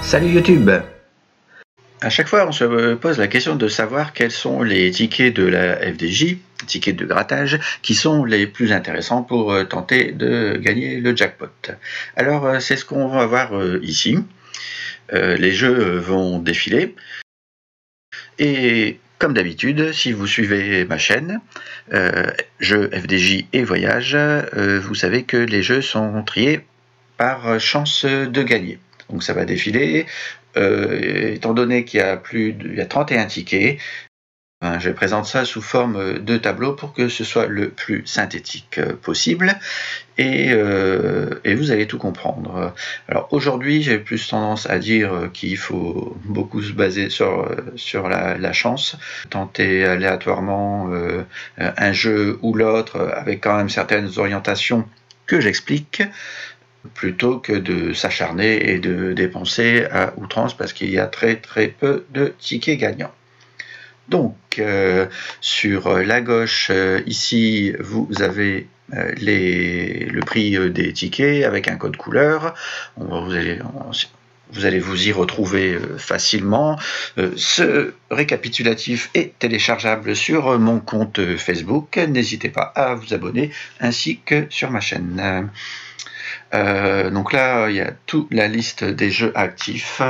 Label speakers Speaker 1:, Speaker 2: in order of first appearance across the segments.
Speaker 1: Salut YouTube! À chaque fois, on se pose la question de savoir quels sont les tickets de la FDJ, tickets de grattage, qui sont les plus intéressants pour tenter de gagner le jackpot. Alors, c'est ce qu'on va voir ici. Les jeux vont défiler. Et comme d'habitude, si vous suivez ma chaîne, jeux FDJ et voyage, vous savez que les jeux sont triés par chance de gagner. Donc ça va défiler. Étant donné qu'il y a 31 tickets, je présente ça sous forme de tableau pour que ce soit le plus synthétique possible et vous allez tout comprendre. Alors aujourd'hui, j'ai plus tendance à dire qu'il faut beaucoup se baser sur la chance, tenter aléatoirement un jeu ou l'autre avec quand même certaines orientations que j'explique, plutôt que de s'acharner et de dépenser à outrance parce qu'il y a très peu de tickets gagnants. Donc sur la gauche ici vous avez le prix des tickets avec un code couleur. Vous allez vous y retrouver facilement. Ce récapitulatif est téléchargeable sur mon compte Facebook. N'hésitez pas à vous abonner ainsi que sur ma chaîne. Donc là, il y a toute la liste des jeux actifs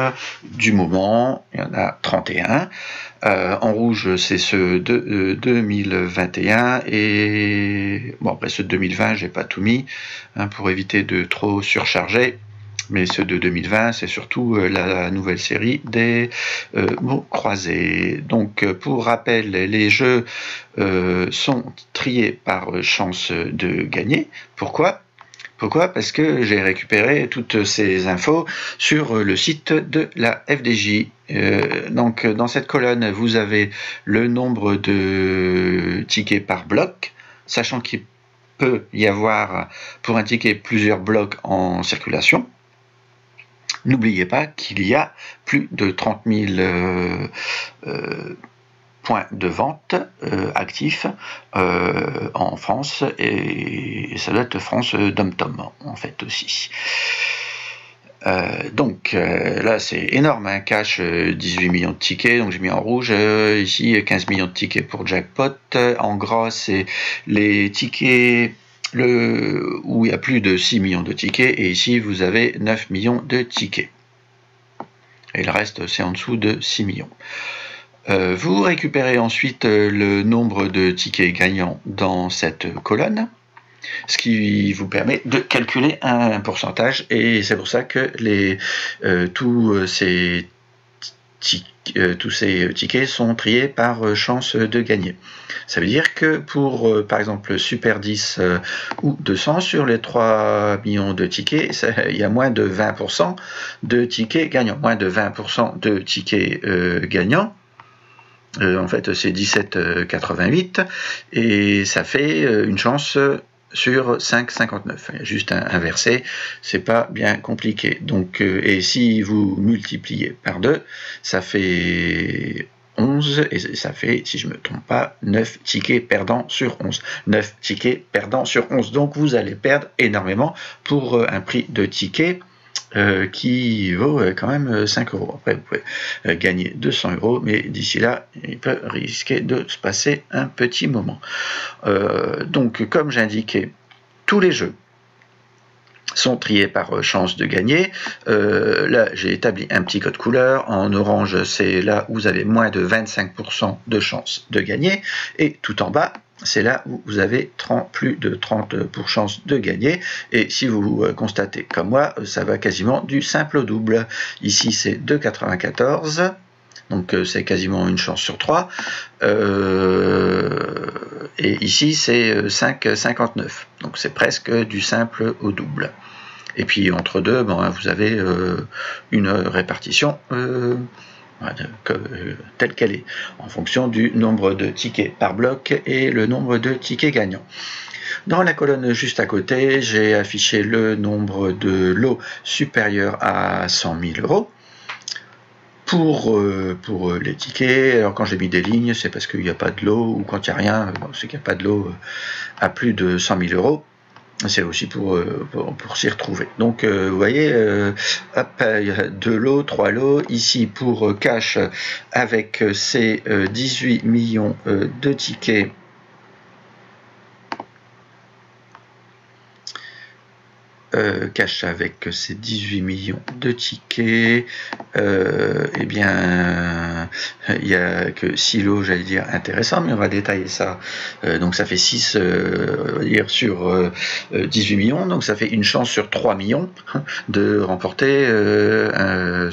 Speaker 1: du moment. Il y en a 31. En rouge, c'est ceux de 2021. Et bon, après ceux de 2020, j'ai pas tout mis pour éviter de trop surcharger. Mais ceux de 2020, c'est surtout la nouvelle série des mots croisés. Donc, pour rappel, les jeux sont triés par chance de gagner. Pourquoi ? Parce que j'ai récupéré toutes ces infos sur le site de la FDJ. Donc dans cette colonne, vous avez le nombre de tickets par bloc, sachant qu'il peut y avoir pour un ticket plusieurs blocs en circulation. N'oubliez pas qu'il y a plus de 30 000 points de vente actifs en France, et ça doit être France Dom-Tom en fait aussi. Donc là c'est énorme, hein, cash 18 millions de tickets, donc j'ai mis en rouge, ici 15 millions de tickets pour jackpot. En gras c'est les tickets où il y a plus de 6 millions de tickets, et ici vous avez 9 millions de tickets. Et le reste c'est en dessous de 6 millions. Vous récupérez ensuite le nombre de tickets gagnants dans cette colonne, ce qui vous permet de calculer un pourcentage, et c'est pour ça que tous ces tickets sont triés par chance de gagner. Ça veut dire que pour par exemple Super 10 ou 200, sur les 3 millions de tickets, il y a moins de 20% de tickets gagnants. Moins de 20% de tickets gagnants. En fait c'est 17,88 et ça fait une chance sur 5,59. Il y a juste à inverser, c'est pas bien compliqué. Donc et si vous multipliez par 2, ça fait 11, et ça fait, si je me trompe pas, 9 tickets perdants sur 11. 9 tickets perdants sur 11. Donc vous allez perdre énormément pour un prix de ticket qui vaut quand même 5 €. Après, vous pouvez gagner 200 €, mais d'ici là, il peut risquer de se passer un petit moment. Donc, comme j'indiquais, tous les jeux sont triés par chance de gagner. Là, j'ai établi un petit code couleur. En orange, c'est là où vous avez moins de 25% de chance de gagner. Et tout en bas, c'est là où vous avez plus de 30% de gagner. Et si vous constatez comme moi, ça va quasiment du simple au double. Ici, c'est 2,94. Donc c'est quasiment une chance sur 3. Et ici, c'est 5,59. Donc c'est presque du simple au double. Et puis entre deux, vous avez une répartition telle qu'elle est, en fonction du nombre de tickets par bloc et le nombre de tickets gagnants. Dans la colonne juste à côté, j'ai affiché le nombre de lots supérieurs à 100 000 € pour les tickets. Alors quand j'ai mis des lignes, c'est parce qu'il n'y a pas de lot, ou quand il n'y a rien, c'est qu'il n'y a pas de lot à plus de 100 000 €. C'est aussi pour s'y retrouver. Donc vous voyez, hop, il y a 2 lots, 3 lots. Ici pour cash avec ces 18 millions de tickets. Cash avec ces 18 millions de tickets, eh bien, il n'y a que 6 lots, j'allais dire, intéressants, mais on va détailler ça. Donc ça fait 6 on va dire, sur 18 millions, donc ça fait une chance sur 3 millions de remporter un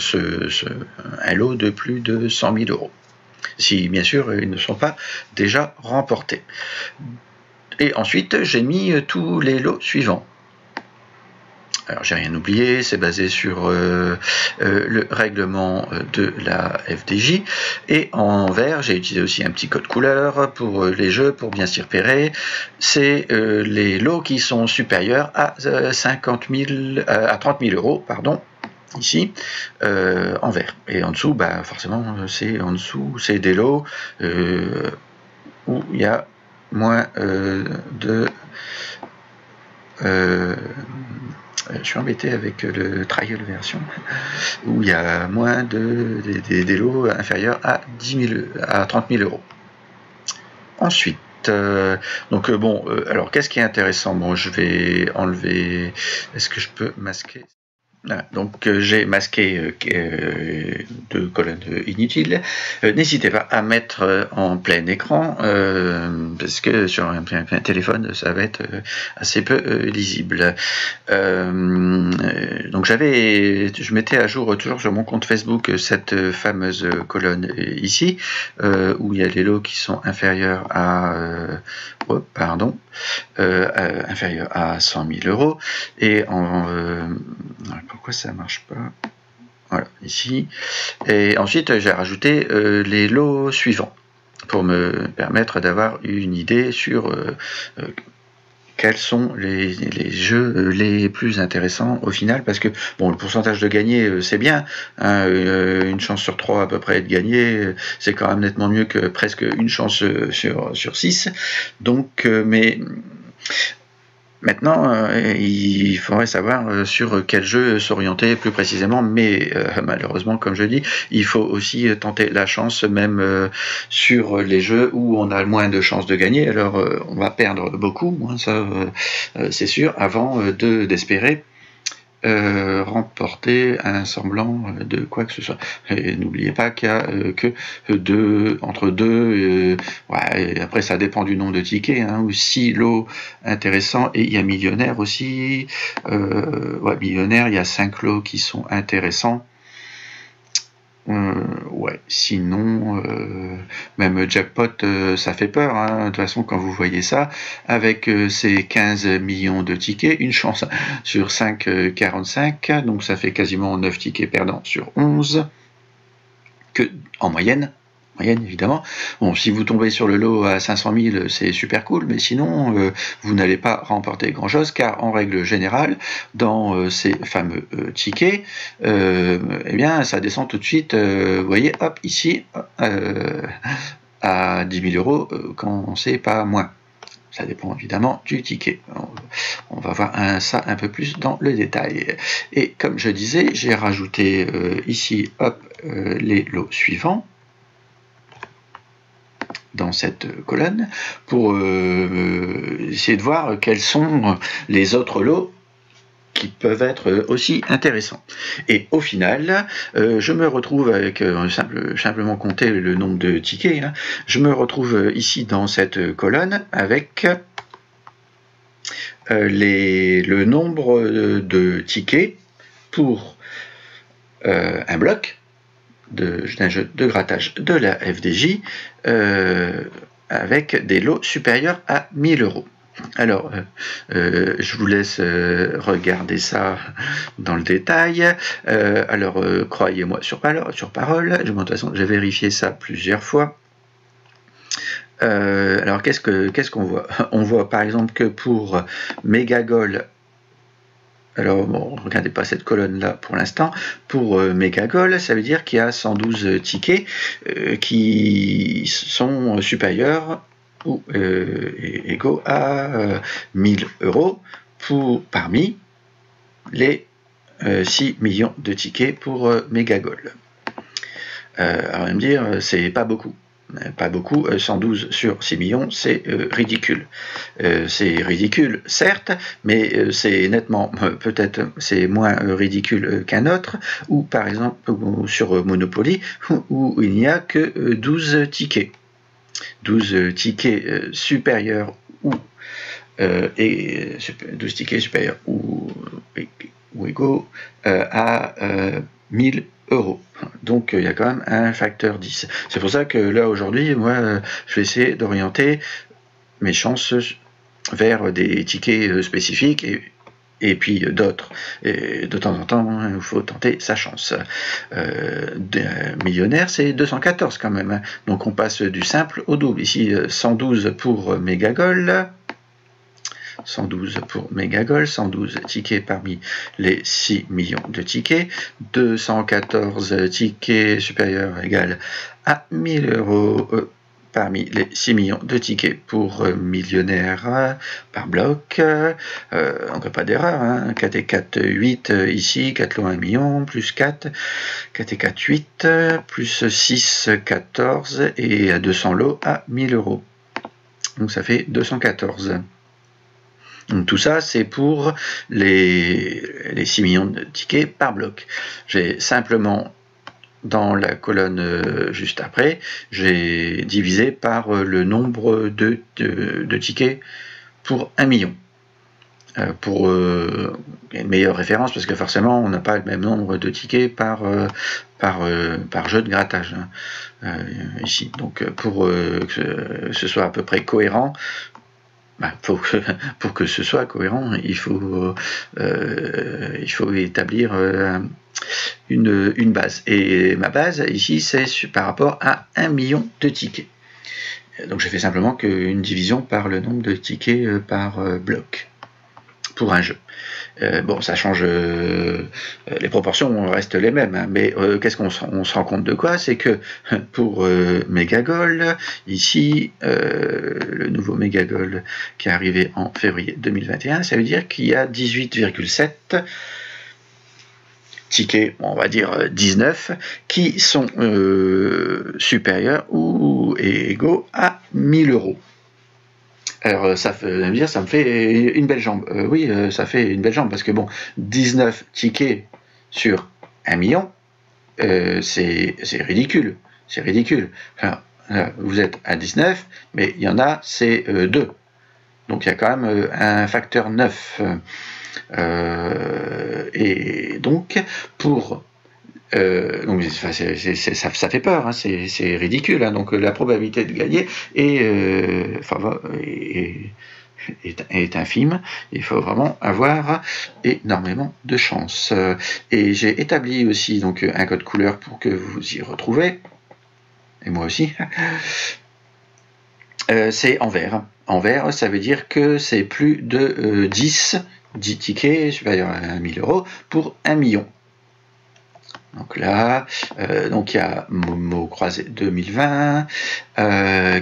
Speaker 1: lot de plus de 100 000 euros. Si, bien sûr, ils ne sont pas déjà remportés. Et ensuite, j'ai mis tous les lots suivants. Alors j'ai rien oublié, c'est basé sur le règlement de la FDJ, et en vert j'ai utilisé aussi un petit code couleur pour les jeux, pour bien s'y repérer. C'est les lots qui sont supérieurs à 30 000 euros, pardon, ici en vert, et en dessous bah forcément c'est des lots où il y a moins de je suis embêté avec le trial version où il y a moins des lots inférieurs à 30 000 euros. Ensuite, donc bon, alors qu'est-ce qui est intéressant? Bon, je vais enlever. Est-ce que je peux masquer? Voilà, donc j'ai masqué 2 colonnes inutiles. N'hésitez pas à mettre en plein écran parce que sur un téléphone ça va être assez peu lisible. Donc je mettais à jour toujours sur mon compte Facebook cette fameuse colonne ici où il y a les lots qui sont inférieurs à inférieur à 100 000 euros, et pourquoi ça marche pas? Voilà, ici. Et ensuite j'ai rajouté les lots suivants pour me permettre d'avoir une idée sur quels sont les jeux les plus intéressants au final, parce que bon, le pourcentage de gagner c'est bien, hein, une chance sur 3 à peu près de gagner, c'est quand même nettement mieux que presque une chance sur 6, donc mais maintenant, il faudrait savoir sur quel jeu s'orienter plus précisément, mais malheureusement, comme je dis, il faut aussi tenter la chance, même sur les jeux où on a le moins de chances de gagner. Alors, on va perdre beaucoup, hein, ça c'est sûr, avant d'espérer remporter un semblant de quoi que ce soit. Et n'oubliez pas qu'il n'y a que entre 2, ouais, et après ça dépend du nombre de tickets, hein, ou 6 lots intéressants, et il y a millionnaire aussi, ouais, millionnaire, il y a 5 lots qui sont intéressants. Ouais, sinon, même jackpot, ça fait peur, hein. De toute façon, quand vous voyez ça, avec ces 15 millions de tickets, une chance sur 5,45, donc ça fait quasiment 9 tickets perdants sur 11, en moyenne évidemment. Bon, si vous tombez sur le lot à 500 000, c'est super cool, mais sinon, vous n'allez pas remporter grand-chose, car en règle générale, dans ces fameux tickets, eh bien, ça descend tout de suite, vous voyez, hop, ici, à 10 000 euros, quand c'est pas moins. Ça dépend évidemment du ticket. On va voir ça un peu plus dans le détail. Et comme je disais, j'ai rajouté ici, hop, les lots suivants dans cette colonne pour essayer de voir quels sont les autres lots qui peuvent être aussi intéressants. Et au final, je me retrouve avec simplement compter le nombre de tickets, hein, je me retrouve ici dans cette colonne avec le nombre de tickets pour un bloc d'un jeu de grattage de la FDJ avec des lots supérieurs à 1000 euros. Alors, je vous laisse regarder ça dans le détail. Alors, croyez-moi sur parole. De toute façon, j'ai vérifié ça plusieurs fois. Alors, qu'est-ce qu'on voit? On voit par exemple que pour Megagol, alors bon, regardez pas cette colonne là pour l'instant, pour Megagol, ça veut dire qu'il y a 112 tickets qui sont supérieurs ou égaux à 1000 euros parmi les 6 millions de tickets pour Megagol. Alors, on va me dire, c'est pas beaucoup. Pas beaucoup, 112 sur 6 millions, c'est ridicule. C'est ridicule, certes, mais c'est nettement, peut-être, c'est moins ridicule qu'un autre, ou par exemple sur Monopoly, où il n'y a que 12 tickets. 12 tickets supérieurs ou 12 tickets supérieurs ou égaux à 1000 €. Donc il y a quand même un facteur 10. C'est pour ça que là aujourd'hui, moi, je vais essayer d'orienter mes chances vers des tickets spécifiques et puis d'autres. Et de temps en temps, il faut tenter sa chance. Millionnaire, c'est 214 quand même. Hein. Donc on passe du simple au double. Ici, 112 pour Megagol. 112 pour Megagol, 112 tickets parmi les 6 millions de tickets, 214 tickets supérieurs égale à 1000 € parmi les 6 millions de tickets pour millionnaire par bloc. On n'a pas d'erreur, hein. 4 et 4, 8 ici, 4 lots 1 million, plus 4, 4 et 4, 8, plus 6, 14, et 200 lots à 1000 €. Donc ça fait 214. Donc tout ça, c'est pour les 6 millions de tickets par bloc. J'ai simplement, dans la colonne juste après, j'ai divisé par le nombre de tickets pour 1 million. Pour une meilleure référence, parce que forcément, on n'a pas le même nombre de tickets par jeu de grattage, hein, ici. Donc pour que ce soit à peu près cohérent, pour que ce soit cohérent, il faut établir une base. Et ma base, ici, c'est par rapport à 1 million de tickets. Donc, j'ai fait simplement une division par le nombre de tickets par bloc pour un jeu. Bon, ça change, les proportions restent les mêmes, hein, mais qu'est-ce qu'on se rend compte de quoi? C'est que pour Megagol, ici, le nouveau Megagol qui est arrivé en février 2021, ça veut dire qu'il y a 18,7 tickets, on va dire 19, qui sont supérieurs ou égaux à 1000 €. Alors ça me fait une belle jambe. Oui, ça fait une belle jambe, parce que bon, 19 tickets sur 1 million, c'est ridicule. C'est ridicule. Alors, vous êtes à 19, mais il y en a, c'est 2. Donc il y a quand même un facteur 9. Et donc, pour... donc ça fait peur, hein, c'est ridicule, hein, donc la probabilité de gagner est infime. Il faut vraiment avoir énormément de chance. Et j'ai établi aussi donc un code couleur pour que vous y retrouvez, et moi aussi. C'est en vert. En vert, ça veut dire que c'est plus de 10 tickets supérieurs à 1000 € pour 1 million. Donc là, donc il y a Momo croisé 2020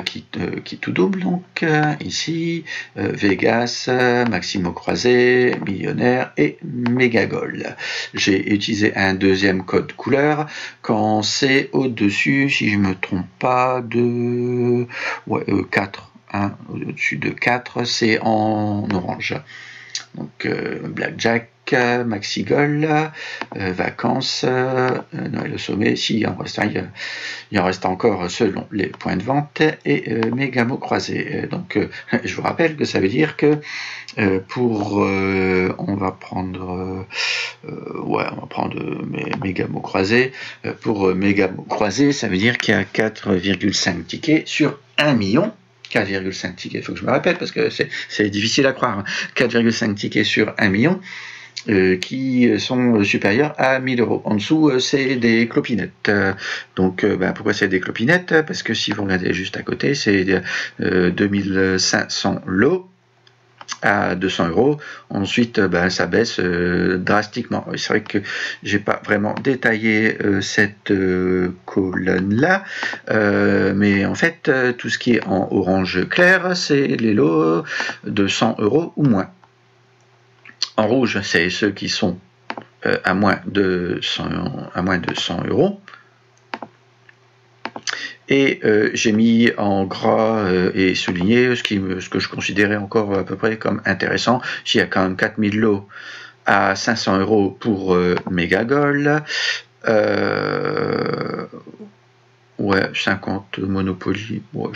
Speaker 1: qui tout double, donc ici Vegas, Maximo croisé, Millionnaire et Megagol. J'ai utilisé un deuxième code couleur quand c'est au-dessus, si je ne me trompe pas, de 4. Hein, au-dessus de 4, c'est en orange. Donc Blackjack, Maxigol, Vacances, Noël au sommet, si il en reste encore selon les points de vente, et Mégamo croisé. Donc je vous rappelle que ça veut dire que on va prendre Mégamo croisé. Pour Mégamo croisé, ça veut dire qu'il y a 4,5 tickets sur 1 million. 4,5 tickets, il faut que je me répète parce que c'est difficile à croire. 4,5 tickets sur 1 million qui sont supérieurs à 1000 €. En dessous, c'est des clopinettes. Donc, pourquoi c'est des clopinettes? Parce que si vous regardez juste à côté, c'est 2500 lots à 200 €. Ensuite, ça baisse drastiquement. C'est vrai que j'ai pas vraiment détaillé cette colonne-là, mais en fait, tout ce qui est en orange clair, c'est les lots de 100 € ou moins. En rouge, c'est ceux qui sont à moins de 100 euros. Et j'ai mis en gras et souligné ce que je considérais encore à peu près comme intéressant. Il y a quand même 4000 lots à 500 euros pour Megagol. Ouais, 50 Monopoly. Bon,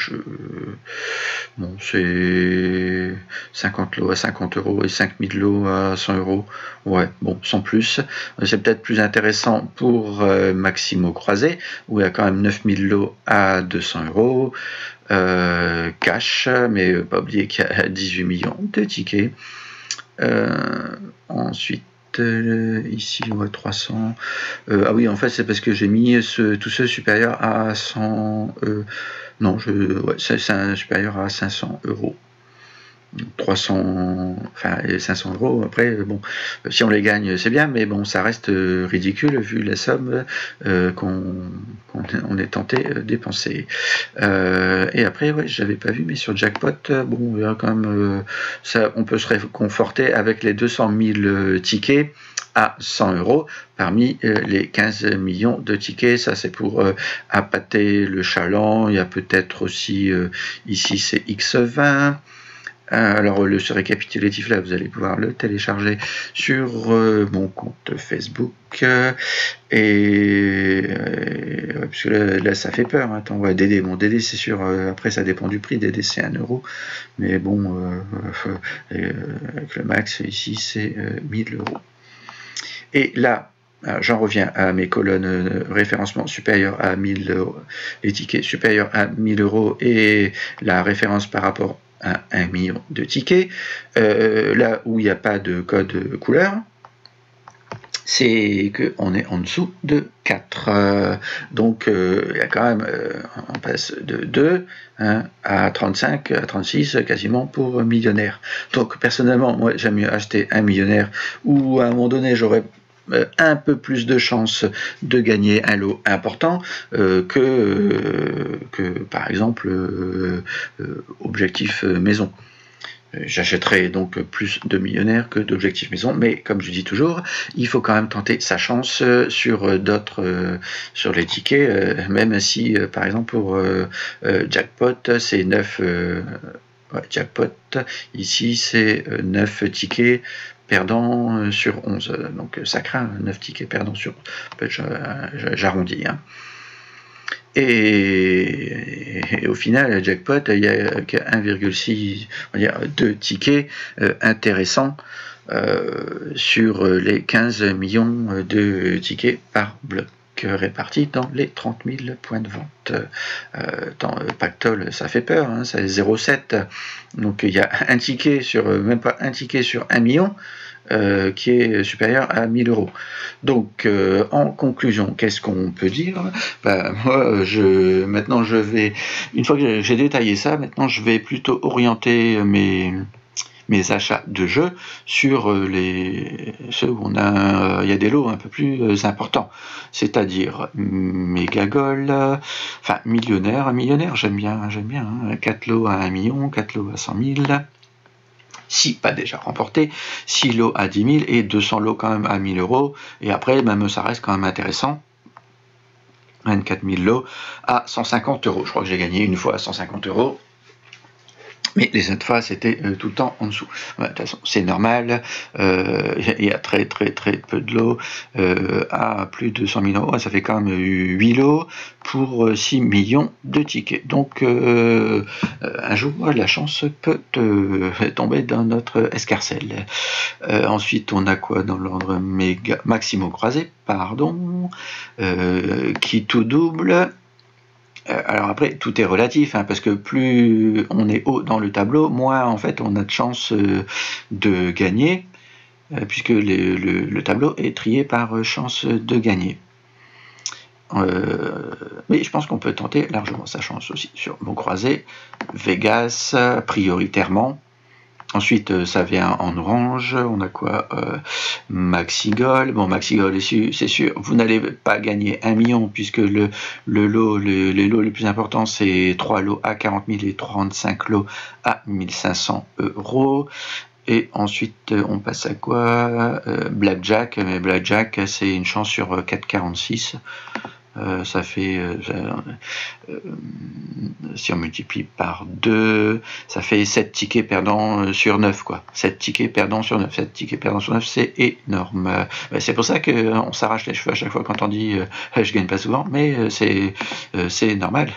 Speaker 1: c'est 50 lots à 50 euros et 5000 lots à 100 euros. Ouais, bon, sans plus. C'est peut-être plus intéressant pour Maximo Croisé, où il y a quand même 9000 lots à 200 euros. Cash, mais pas oublier qu'il y a 18 millions de tickets. Ensuite, ici on voit 300. Ah oui, en fait c'est parce que j'ai mis tous ceux supérieurs à 100. Non, ouais, c'est supérieur à 500 euros. 300, enfin 500 euros. Après, bon, si on les gagne, c'est bien, mais bon, ça reste ridicule vu la somme qu'on est tenté de dépenser. Et après, ouais, j'avais pas vu, mais sur Jackpot, bon, il y a quand même, ça, on peut se réconforter avec les 200 000 tickets à 100 euros parmi les 15 millions de tickets. Ça, c'est pour appâter le chaland. Il y a peut-être aussi, ici, c'est X20. Alors ce récapitulatif là, vous allez pouvoir le télécharger sur mon compte Facebook et parce que là ça fait peur. Attends, ouais, DD, mon DD c'est sûr. Après ça dépend du prix. DD c'est 1 euro, mais bon avec le max ici c'est 1000 euros. Et là, j'en reviens à mes colonnes référencement supérieur à 1000 euros, les tickets supérieurs à 1000 euros et la référence par rapport à 1 million de tickets. Là où il n'y a pas de code couleur, c'est qu'on est en dessous de 4. Donc il y a quand même, on passe de 2 à 35, à 36, quasiment pour millionnaire. Donc personnellement, moi j'aime mieux acheter un millionnaire où à un moment donné j'aurais un peu plus de chances de gagner un lot important que par exemple objectif maison. J'achèterai donc plus de millionnaires que d'objectifs maison, mais comme je dis toujours, il faut quand même tenter sa chance sur d'autres, sur les tickets, même si par exemple pour Jackpot c'est 9 Jackpot, ici c'est 9 tickets perdants sur 11, donc ça craint 9 tickets perdants sur 11, j'arrondis. Et au final, Jackpot, il n'y a que 1,6, on va dire 2 tickets intéressants sur les 15 millions de tickets par bloc répartis dans les 30 000 points de vente. Dans Pactol, ça fait peur, c'est 0,7. Donc il y a un ticket sur, même pas un ticket sur 1 million, qui est supérieur à 1000 euros. Donc, en conclusion, qu'est-ce qu'on peut dire? Moi, maintenant, je vais, une fois que j'ai détaillé ça, maintenant, je vais plutôt orienter mes achats de jeux sur ceux où il y a des lots un peu plus importants, c'est-à-dire Megagol, enfin millionnaire, j'aime bien, 4 lots à 1 million, 4 lots à 100 000, si pas déjà remporté, 6 lots à 10 000 et 200 lots quand même à 1000 euros, et après même ça reste quand même intéressant, 24 000 lots à 150 euros, je crois que j'ai gagné une fois à 150 euros, mais les autres fois c'était tout le temps en dessous. De toute façon c'est normal, il y a très peu de lots à plus de 100 000 euros, ça fait quand même 8 lots pour 6 millions de tickets. Donc un jour la chance peut tomber dans notre escarcelle. Ensuite on a quoi dans l'ordre? Maximo Croisé, pardon, qui tout double. Alors après, tout est relatif, parce que plus on est haut dans le tableau, moins en fait on a de chances de gagner, puisque le tableau est trié par chance de gagner. Mais je pense qu'on peut tenter largement sa chance aussi sur mon croisé, Vegas prioritairement. Ensuite, ça vient en orange. On a quoi? Maxigol. Bon, Maxigol, c'est sûr, vous n'allez pas gagner 1 million puisque les lots les plus importants, c'est 3 lots à 40 000 et 35 lots à 1500 euros. Et ensuite, on passe à quoi? Blackjack, mais Blackjack, c'est une chance sur 4,46. Ça fait, si on multiplie par 2, ça fait 7 tickets perdants sur 9, quoi. 7 tickets perdants sur 9. 7 tickets perdants sur 9, c'est énorme. C'est pour ça qu'on s'arrache les cheveux à chaque fois quand on dit je gagne pas souvent, mais c'est normal.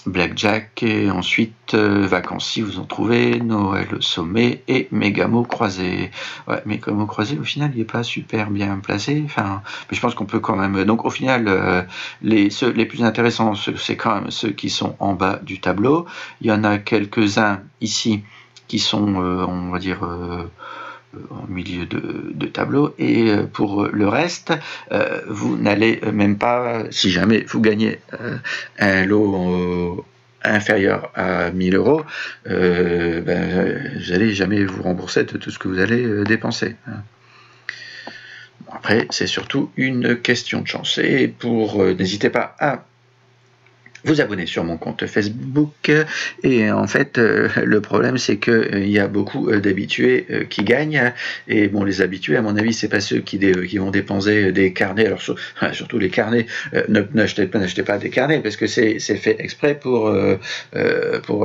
Speaker 1: Blackjack, et ensuite Vacances si vous en trouvez, Noël au sommet et Mégamo croisé. Ouais, Mégamo croisé, au final, il n'est pas super bien placé. Enfin, mais je pense qu'on peut quand même. Donc, au final, les plus intéressants, c'est quand même ceux qui sont en bas du tableau. Il y en a quelques-uns ici qui sont, on va dire, en milieu de tableau, et pour le reste, vous n'allez même pas, si jamais vous gagnez un lot inférieur à 1000 €, vous n'allez jamais vous rembourser de tout ce que vous allez dépenser. Après, c'est surtout une question de chance. Et n'hésitez pas à vous abonner sur mon compte Facebook. Et en fait, le problème, c'est qu'il y a beaucoup d'habitués qui gagnent. Et bon, les habitués, à mon avis, c'est pas ceux qui vont dépenser des carnets. Alors surtout les carnets, n'achetez pas des carnets, parce que c'est fait exprès pour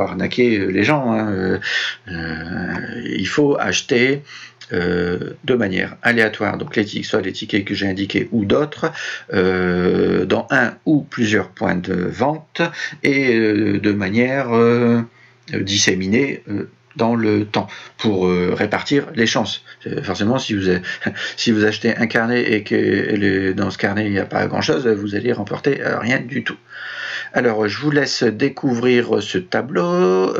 Speaker 1: arnaquer les gens. Il faut acheter de manière aléatoire, donc soit les tickets que j'ai indiqués ou d'autres, dans un ou plusieurs points de vente, et de manière disséminée dans le temps, pour répartir les chances. Forcément, si vous achetez un carnet et que dans ce carnet il n'y a pas grand chose, vous allez remporter rien du tout. Alors, je vous laisse découvrir ce tableau.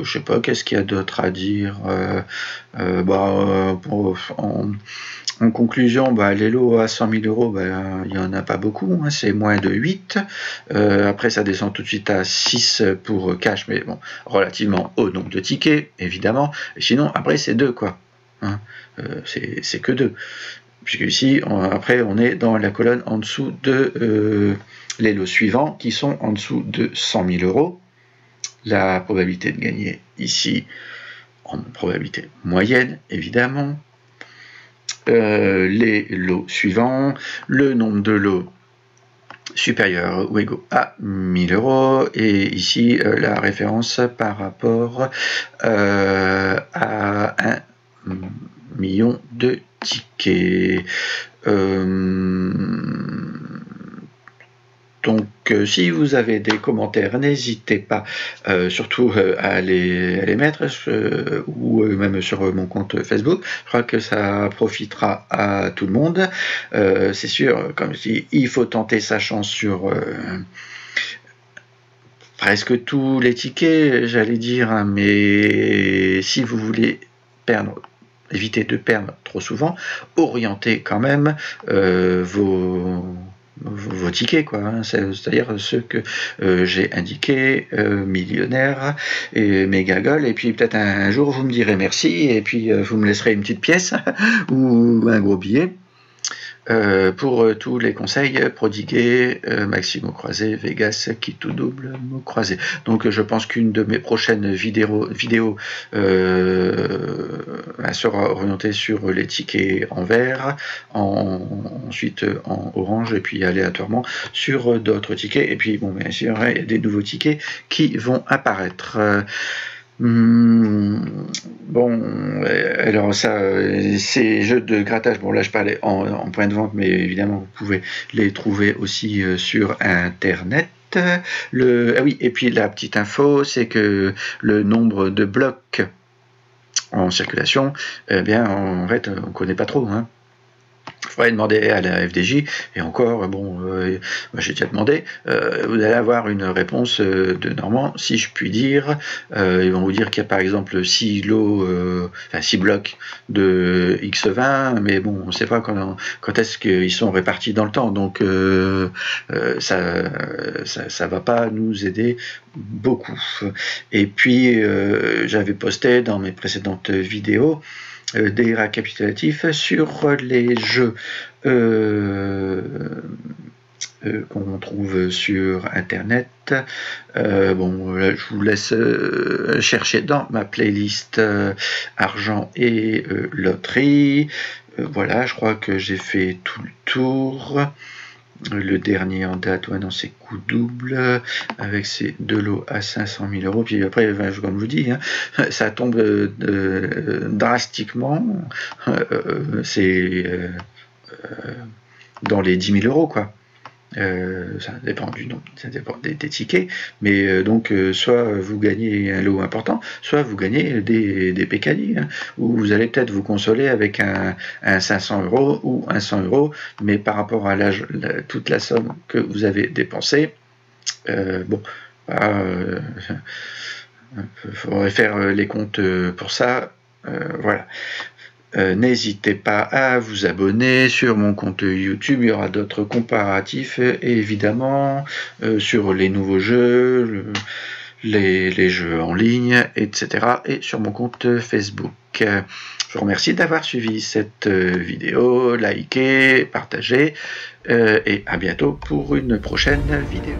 Speaker 1: Je sais pas, qu'est-ce qu'il y a d'autre à dire. En conclusion, les lots à 100 000 €, il n'y en a pas beaucoup, c'est moins de 8. Après, ça descend tout de suite à 6 pour cash, mais bon, relativement haut nombre de tickets, évidemment. Et sinon, après, c'est 2, quoi. C'est que 2. Puisque ici, après, on est dans la colonne en dessous de les lots suivants, qui sont en dessous de 100 000 €. La probabilité de gagner ici, en probabilité moyenne, évidemment. Les lots suivants, le nombre de lots supérieur ou égaux à 1000 €, et ici la référence par rapport à 1 million de tickets. Donc, si vous avez des commentaires, n'hésitez pas, surtout à les mettre, ou même sur mon compte Facebook. Je crois que ça profitera à tout le monde. C'est sûr, comme je dis, il faut tenter sa chance sur presque tous les tickets, j'allais dire, mais si vous voulez éviter de perdre trop souvent, orientez quand même vos tickets, quoi, c'est-à-dire ceux que j'ai indiqués, millionnaire et Mégagol, et puis peut-être un jour vous me direz merci, et puis vous me laisserez une petite pièce ou un gros billet pour tous les conseils prodigués, Maximo croisé, Vegas qui tout double, mot croisé. Donc je pense qu'une de mes prochaines vidéos sera orientée sur les tickets en vert, ensuite en orange, et puis aléatoirement sur d'autres tickets. Et puis bon, bien sûr, il y a des nouveaux tickets qui vont apparaître. Bon, alors ça, ces jeux de grattage, bon là je parlais en point de vente, mais évidemment vous pouvez les trouver aussi sur internet. Ah oui, et puis la petite info, c'est que le nombre de blocs en circulation, eh bien en fait on ne connaît pas trop, hein. Il faudrait demander à la FDJ, et encore, bon, j'ai déjà demandé, vous allez avoir une réponse de Normand, si je puis dire. Ils vont vous dire qu'il y a par exemple 6 blocs de X20, mais bon, on ne sait pas quand est-ce qu'ils sont répartis dans le temps, donc ça va pas nous aider beaucoup. Et puis, j'avais posté dans mes précédentes vidéos des récapitulatifs sur les jeux qu'on trouve sur internet. Bon, là, je vous laisse chercher dans ma playlist argent et loterie. Voilà, je crois que j'ai fait tout le tour. Le dernier en date, ouais, non, c'est coup double, avec ces deux lots à 500 000 euros. Puis après, comme je vous dis, hein, ça tombe drastiquement. C'est dans les 10 000 euros, quoi. Ça dépend du nombre, ça dépend des tickets, mais donc soit vous gagnez un lot important, soit vous gagnez des pécadilles, hein, où vous allez peut-être vous consoler avec un 500 euros ou un 100 euros, mais par rapport à toute la somme que vous avez dépensée, bon, il faudrait faire les comptes pour ça, voilà. N'hésitez pas à vous abonner sur mon compte YouTube, il y aura d'autres comparatifs et évidemment sur les nouveaux jeux, les jeux en ligne, etc. et sur mon compte Facebook. Je vous remercie d'avoir suivi cette vidéo, likez, partagez et à bientôt pour une prochaine vidéo.